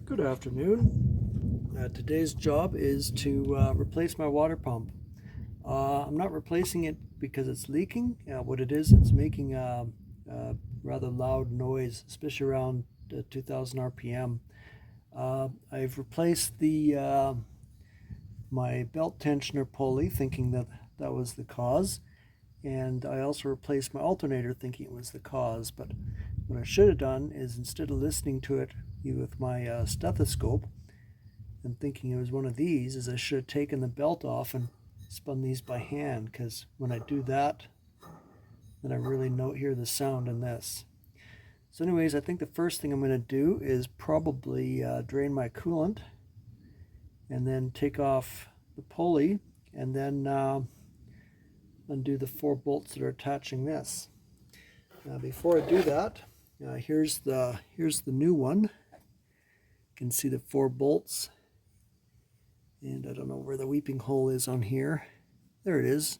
Good afternoon. Today's job is to replace my water pump. I'm not replacing it because it's leaking. What it is, it's making a rather loud noise, especially around 2000 RPM. I've replaced my belt tensioner pulley, thinking that that was the cause, and I also replaced my alternator, thinking it was the cause. But what I should have done is, instead of listening to it with my stethoscope and thinking it was one of these, is I should have taken the belt off and spun these by hand, because when I do that, then I really hear the sound in this. So anyways, I think the first thing I'm going to do is probably drain my coolant and then take off the pulley, and then undo the 4 bolts that are attaching this. Now before I do that, here's the new one. You can see the 4 bolts, and I don't know where the weeping hole is on here. There it is,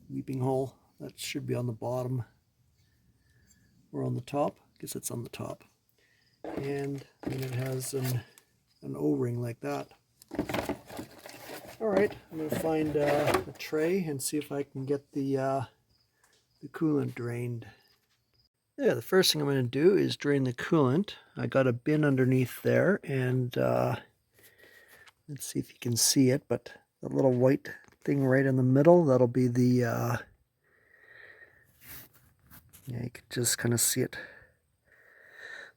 weeping hole. That should be on the bottom or on the top. I guess it's on the top. And then it has an O-ring like that. Alright, I'm going to find a tray and see if I can get the coolant drained. Yeah, the first thing I'm going to do is drain the coolant. I got a bin underneath there, and let's see if you can see it, but the little white thing right in the middle, that'll be the, yeah, you can just kind of see it.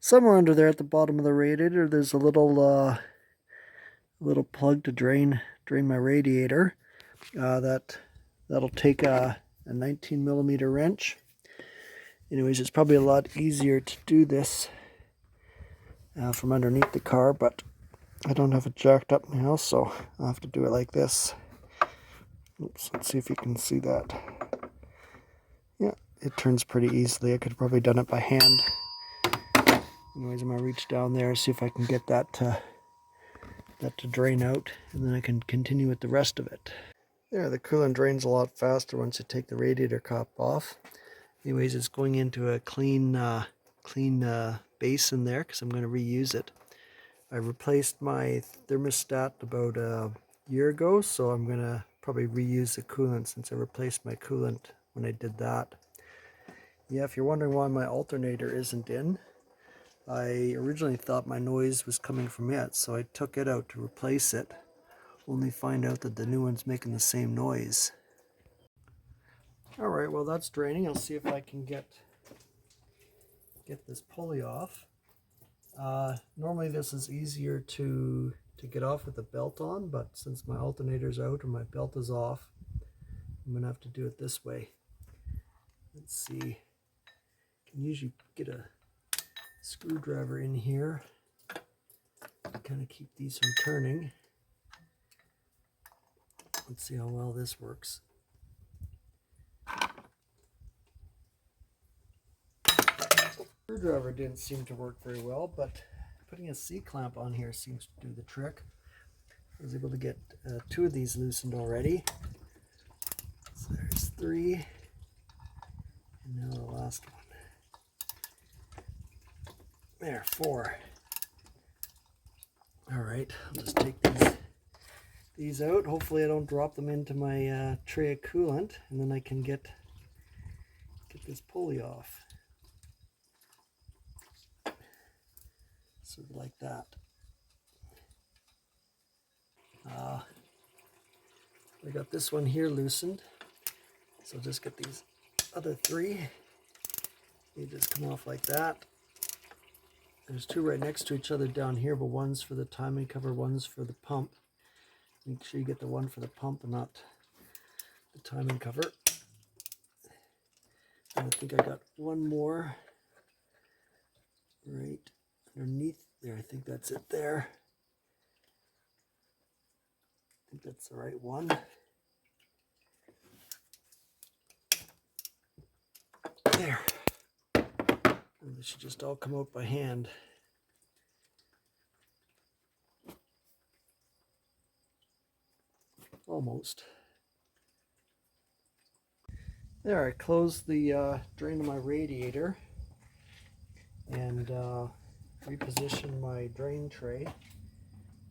Somewhere under there at the bottom of the radiator, there's a little plug to drain my radiator. That'll take a 19 millimeter wrench. Anyways, it's probably a lot easier to do this from underneath the car, but I don't have it jacked up now, so I'll have to do it like this. Oops, let's see if you can see that. Yeah, it turns pretty easily. I could have probably done it by hand. Anyways, I'm going to reach down there, see if I can get that to drain out, and then I can continue with the rest of it. There, the coolant drains a lot faster once you take the radiator cap off. Anyways, it's going into a clean basin there, because I'm going to reuse it. I replaced my thermostat about a year ago, so I'm going to probably reuse the coolant, since I replaced my coolant when I did that. Yeah, if you're wondering why my alternator isn't in, I originally thought my noise was coming from it, so I took it out to replace it, only find out that the new one's making the same noise. Alright, well that's draining. I'll see if I can get this pulley off. Normally this is easier to get off with the belt on, but since my alternator's out and my belt is off, I'm going to have to do it this way. Let's see. You can usually get a screwdriver in here to kind of keep these from turning. Let's see how well this works. Screwdriver didn't seem to work very well, but putting a C-clamp on here seems to do the trick. I was able to get 2 of these loosened already. So there's 3, and now the last one. There, 4. Alright, I'll just take these out. Hopefully I don't drop them into my tray of coolant, and then I can get this pulley off. Sort of like that. I got this one here loosened, so just get these other 3. They just come off like that. There's 2 right next to each other down here, but one's for the timing cover, one's for the pump. Make sure you get the one for the pump and not the timing cover. And I think I got one more right underneath there. I think that's it there. I think that's the right one. There. And they should just all come out by hand. Almost. There, I closed the drain of my radiator, and reposition my drain tray.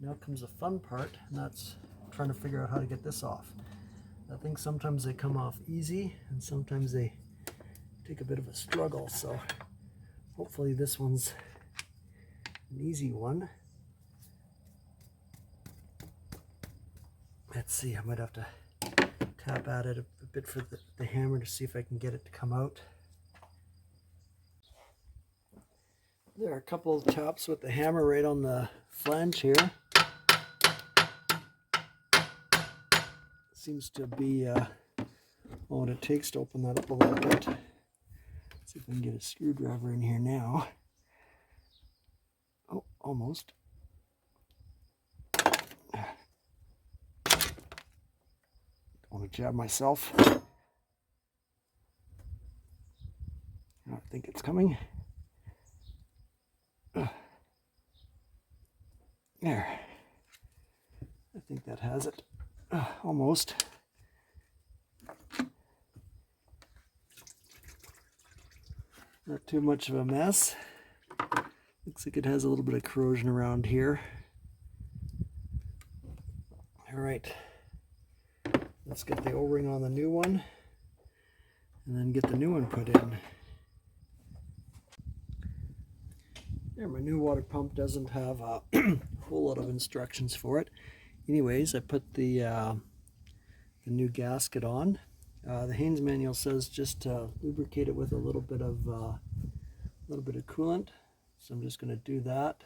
Now comes the fun part, and that's trying to figure out how to get this off. I think sometimes they come off easy and sometimes they take a bit of a struggle, so hopefully this one's an easy one. Let's see, I might have to tap at it a bit for the hammer to see if I can get it to come out. There are a couple of taps with the hammer right on the flange here. Seems to be what it takes to open that up a little bit. Let's see if I can get a screwdriver in here now. Oh, almost. Don't want to jab myself. I think it's coming. There. I think that has it. Almost. Not too much of a mess. Looks like it has a little bit of corrosion around here. All right. Let's get the O-ring on the new one and then get the new one put in. There, my new water pump doesn't have a whole lot of instructions for it. Anyways, I put the new gasket on. The Haynes manual says just to lubricate it with a little bit of coolant. So I'm just going to do that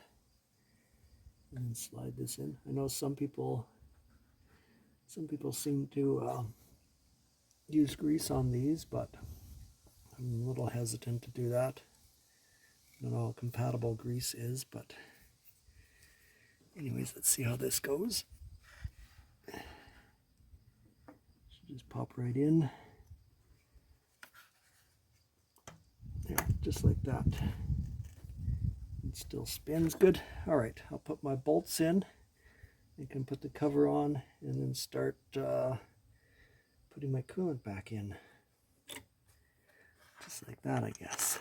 and then slide this in. I know some people seem to use grease on these, but I'm a little hesitant to do that. I don't know how compatible grease is, but anyways, let's see how this goes. Should just pop right in. There, just like that. It still spins good. All right, I'll put my bolts in. I can put the cover on and then start putting my coolant back in. Just like that, I guess.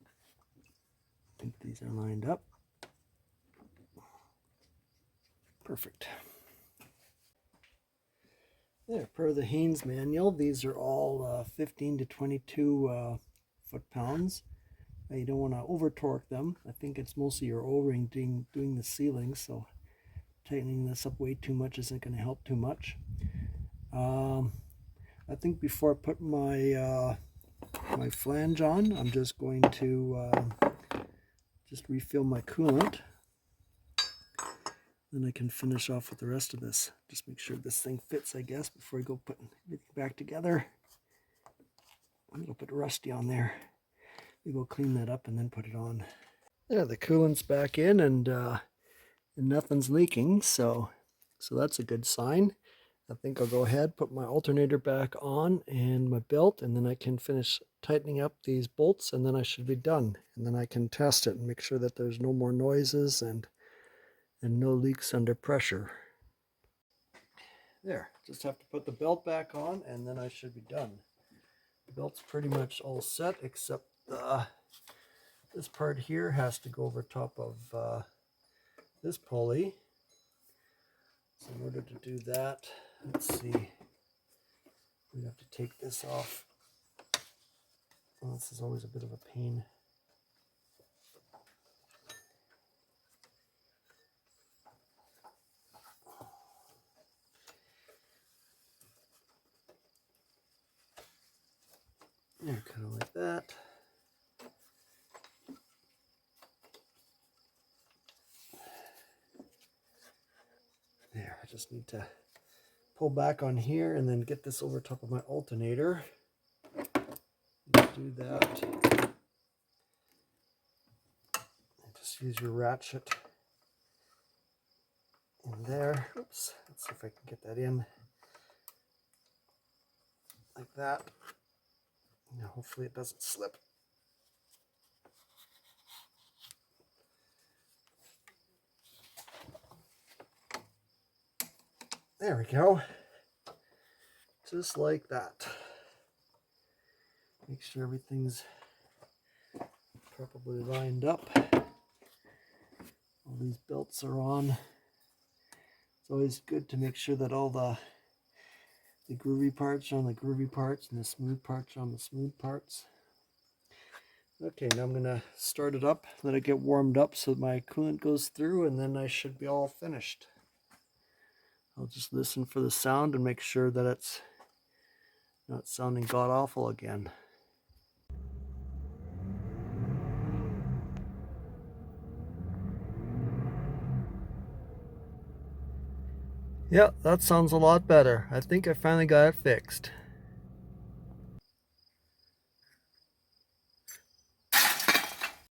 I think these are lined up. Perfect. There, per the Haynes manual, these are all 15 to 22 foot-pounds. You don't want to over-torque them. I think it's mostly your O-ring doing the sealing, so tightening this up way too much isn't going to help too much. I think before I put my my flange on, I'm just going to just refill my coolant. Then I can finish off with the rest of this. Just make sure this thing fits, I guess, before I go putting everything back together. I'm a little bit rusty on there. Maybe we'll clean that up and then put it on. There, the coolant's back in and nothing's leaking, so that's a good sign. I think I'll go ahead, put my alternator back on and my belt, and then I can finish tightening up these bolts, and then I should be done. And then I can test it and make sure that there's no more noises and no leaks under pressure. There, just have to put the belt back on and then I should be done. The belt's pretty much all set, except this part here has to go over top of this pulley. So in order to do that, let's see, we have to take this off. Well, this is always a bit of a pain. Yeah, kind of like that. There, I just need to pull back on here and then get this over top of my alternator. Do that. Just use your ratchet in there. Oops, let's see if I can get that in like that. Now, hopefully it doesn't slip. There we go. Just like that. Make sure everything's properly lined up. these belts are on. It's always good to make sure that all the groovy parts are on the groovy parts and the smooth parts are on the smooth parts. Okay, now I'm going to start it up, let it get warmed up so my coolant goes through, and then I should be all finished. I'll just listen for the sound and make sure that it's not sounding god-awful again. Yeah, that sounds a lot better. I think I finally got it fixed.